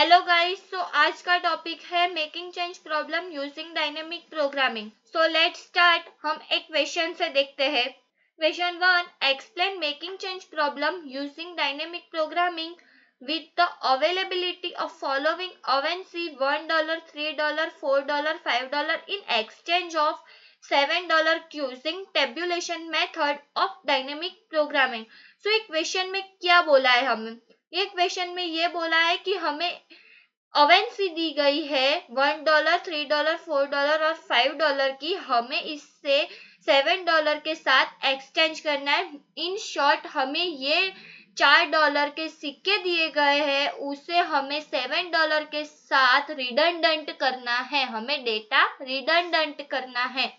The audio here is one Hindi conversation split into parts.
हेलो गाइस, सो आज का टॉपिक है making change problem using dynamic programming. So let's start. हम एक क्वेश्चन से देखते हैं। Question 1, explain making change problem using dynamic programming with the availability of following ONC $1, $3, $4, $5 in exchange of $7 using tabulation method of dynamic programming। So एक क्वेश्चन में क्या बोला है हमें? ये क्वेश्चन में ये बोला है कि हमें ओवेंसी दी गई है $1, $3, $4 और $5 की। हमें इससे $7 के साथ एक्सचेंज करना है। इन शॉर्ट हमें ये $4 के सिक्के दिए गए हैं, उसे हमें $7 के साथ रिडंडेंट करना है। हमें डेटा रिडंडेंट करना है।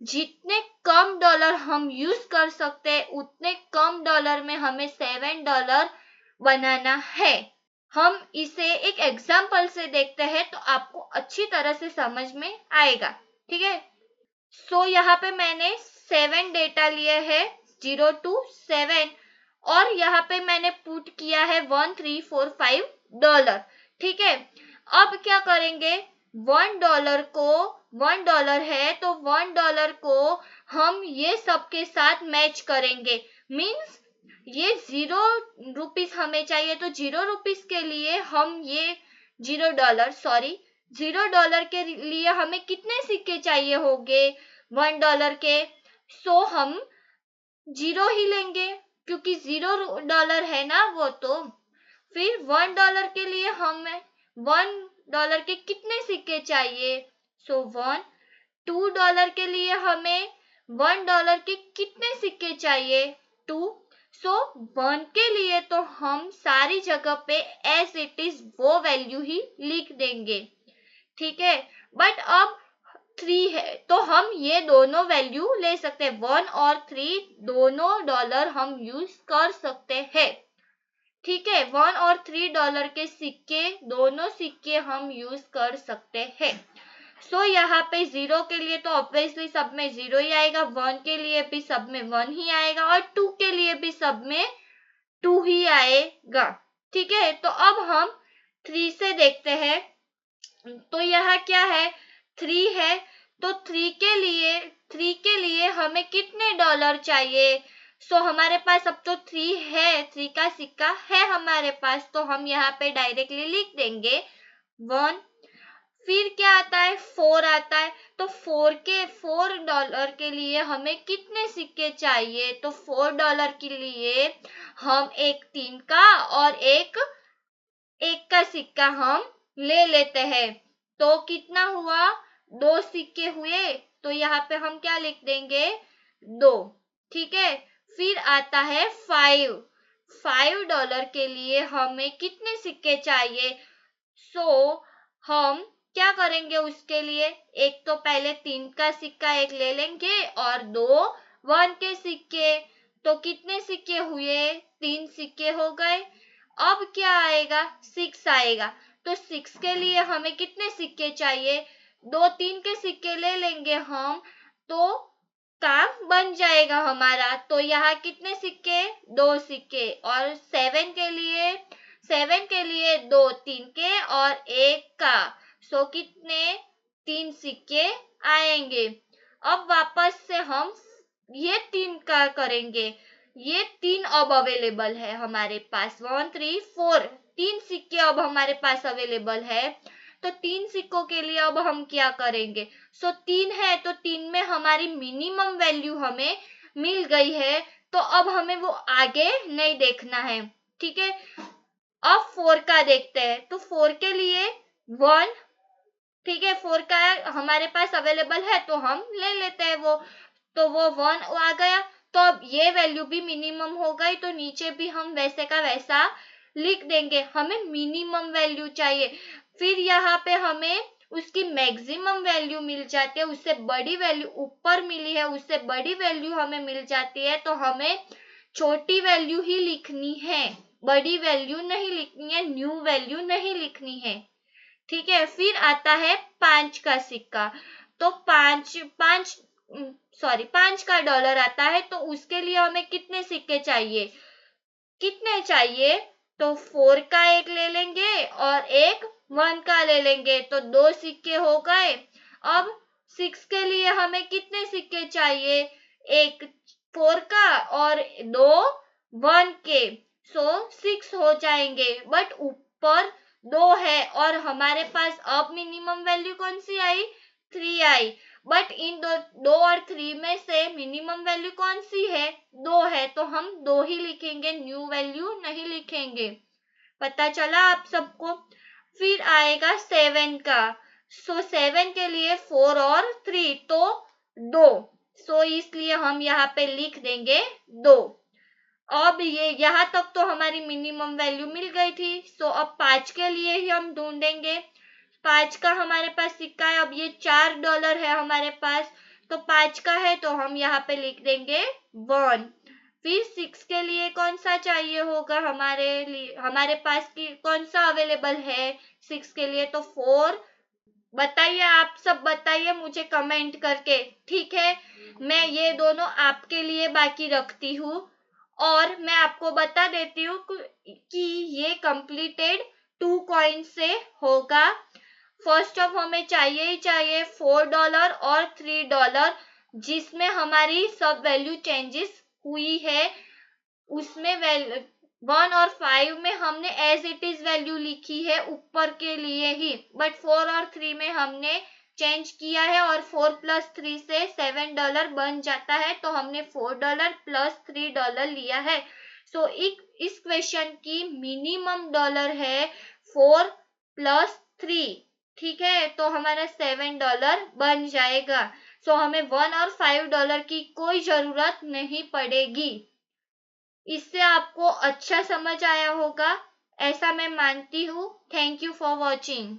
जितने कम डॉलर हम यूज कर सकते हैं उतने कम डॉलर में हमें $7 बनाना है। हम इसे एक एग्जाम्पल से देखते हैं तो आपको अच्छी तरह से समझ में आएगा। ठीक है, सो यहाँ पे मैंने 7 डेटा लिए हैं, 0 to 7, और यहाँ पे मैंने पुट किया है $1,345। ठीक है, अब क्या करेंगे? $1 को $1 है तो $1 को हम ये सब के साथ मैच करेंगे। मीन्स ये ₹0 हमें चाहिए तो ₹0 के लिए हम ये $0 के लिए हमें कितने सिक्के चाहिए होंगे $1 के? सो हम 0 ही लेंगे क्योंकि $0 है ना वो। तो फिर $1 के लिए हमें $1 के कितने सिक्के चाहिए? सो 1। $2 के लिए हमें $1 के कितने सिक्के चाहिए? 2। सो 1 के लिए तो हम सारी जगह पे एज इट इज वो वैल्यू ही लिख देंगे। ठीक है, बट अब 3 है तो हम ये दोनों वैल्यू ले सकते हैं। 1 और 3 दोनों डॉलर हम यूज कर सकते हैं। ठीक है, $1 और $3 के सिक्के, दोनों सिक्के हम यूज कर सकते हैं। सो यहाँ पे 0 के लिए तो ऑब्वियसली सब में 0 ही आएगा, 1 के लिए भी सब में 1 ही आएगा और 2 के लिए भी सब में 2 ही आएगा। ठीक है, तो अब हम 3 से देखते हैं। तो यहाँ क्या है? 3 है तो 3 के लिए हमें कितने डॉलर चाहिए? सो हमारे पास अब तो 3 है, 3 का सिक्का है हमारे पास, तो हम यहाँ पे डायरेक्टली लिख देंगे 1। फिर क्या आता है? 4 आता है तो $4 के लिए हमें कितने सिक्के चाहिए? तो $4 के लिए हम एक 3 का और एक 1 का सिक्का हम ले लेते हैं। तो कितना हुआ? 2 सिक्के हुए, तो यहाँ पे हम क्या लिख देंगे? 2। ठीक है, फिर आता है $5 के लिए हमें कितने सिक्के चाहिए? सो हम क्या करेंगे उसके लिए? एक तो पहले 3 का सिक्का एक ले लेंगे और 2 1 के सिक्के। तो कितने सिक्के हुए? 3 सिक्के हो गए। अब क्या आएगा? 6 आएगा। तो 6 के लिए हमें कितने सिक्के चाहिए? 2 3 के सिक्के ले लेंगे हम, तो काम बन जाएगा हमारा। तो यहाँ कितने सिक्के? 2 सिक्के। और 7 के लिए 2 3 के और 1 का। सो कितने? 3 सिक्के आएंगे। अब वापस से हम ये 3 का करेंगे। ये 3 अब अवेलेबल है हमारे पास, 1 3 4, 3 सिक्के अब हमारे पास अवेलेबल है। तो 3 सिक्कों के लिए अब हम क्या करेंगे? सो 3 है तो 3 में हमारी मिनिमम वैल्यू हमें मिल गई है, तो अब हमें वो आगे नहीं देखना है। ठीक है, अब 4 का देखते हैं। तो 4 के लिए 1, ठीक है, 4 का हमारे पास अवेलेबल है तो हम ले लेते हैं वो। तो वो 1 आ गया, तो अब ये वैल्यू भी मिनिमम हो गई, तो नीचे भी हम वैसे का वैसा लिख देंगे। हमें मिनिमम वैल्यू चाहिए। फिर यहाँ पे हमें उसकी मैक्सिमम वैल्यू मिल जाती है, उससे बड़ी वैल्यू ऊपर मिली है, उससे बड़ी वैल्यू हमें मिल जाती है, तो हमें छोटी वैल्यू ही लिखनी है, बड़ी वैल्यू नहीं लिखनी है, न्यू वैल्यू नहीं लिखनी है। ठीक है, फिर आता है 5 का सिक्का। तो 5 का डॉलर आता है, तो उसके लिए हमें कितने सिक्के चाहिए? कितने चाहिए? तो 4 का एक ले लेंगे और एक 1 का ले लेंगे, तो 2 सिक्के हो गए। अब 6 के लिए हमें कितने सिक्के चाहिए? एक 4 का और 2 1 के, सो 6 हो जाएंगे। बट ऊपर 2 है और हमारे पास अब मिनिमम वैल्यू कौन सी आई? 3 आई। बट इन दो और 3 में से मिनिमम वैल्यू कौन सी है? 2 है, तो हम 2 ही लिखेंगे, न्यू वैल्यू नहीं लिखेंगे। पता चला आप सबको? फिर आएगा 7 का। सो 7 के लिए 4 और 3 तो 2, सो इसलिए हम यहाँ पे लिख देंगे 2। अब ये यहाँ तक तो हमारी मिनिमम वैल्यू मिल गई थी। सो अब 5 के लिए ही हम ढूंढेंगे। 5 का हमारे पास सिक्का है, अब ये $4 है हमारे पास, तो 5 का है तो हम यहाँ पे लिख देंगे 1। फिर 6 के लिए कौन सा चाहिए होगा हमारे लिए, हमारे पास की कौन सा अवेलेबल है 6 के लिए? तो 4। बताइए, आप सब बताइए मुझे कमेंट करके, ठीक है? मैं ये दोनों आपके लिए बाकी रखती हूँ और मैं आपको बता देती हूँ कि ये कंप्लीटेड 2 कॉइन से होगा। फर्स्ट ऑफ हमें चाहिए ही चाहिए $4 और $3, जिसमें हमारी सब वैल्यू चेंजेस हुई है। उसमें 1 और 5 में हमने एज इट इज वैल्यू लिखी है ऊपर के लिए ही, बट 4 और 3 में हमने चेंज किया है और 4 प्लस 3 से $7 बन जाता है, तो हमने $4 प्लस $3 लिया है। सो इस क्वेश्चन की मिनिमम डॉलर है 4 प्लस 3, ठीक है? तो हमारा $7 बन जाएगा। सो हमें 1 और $5 की कोई जरूरत नहीं पड़ेगी। इससे आपको अच्छा समझ आया होगा, ऐसा मैं मानती हूँ। Thank you for watching.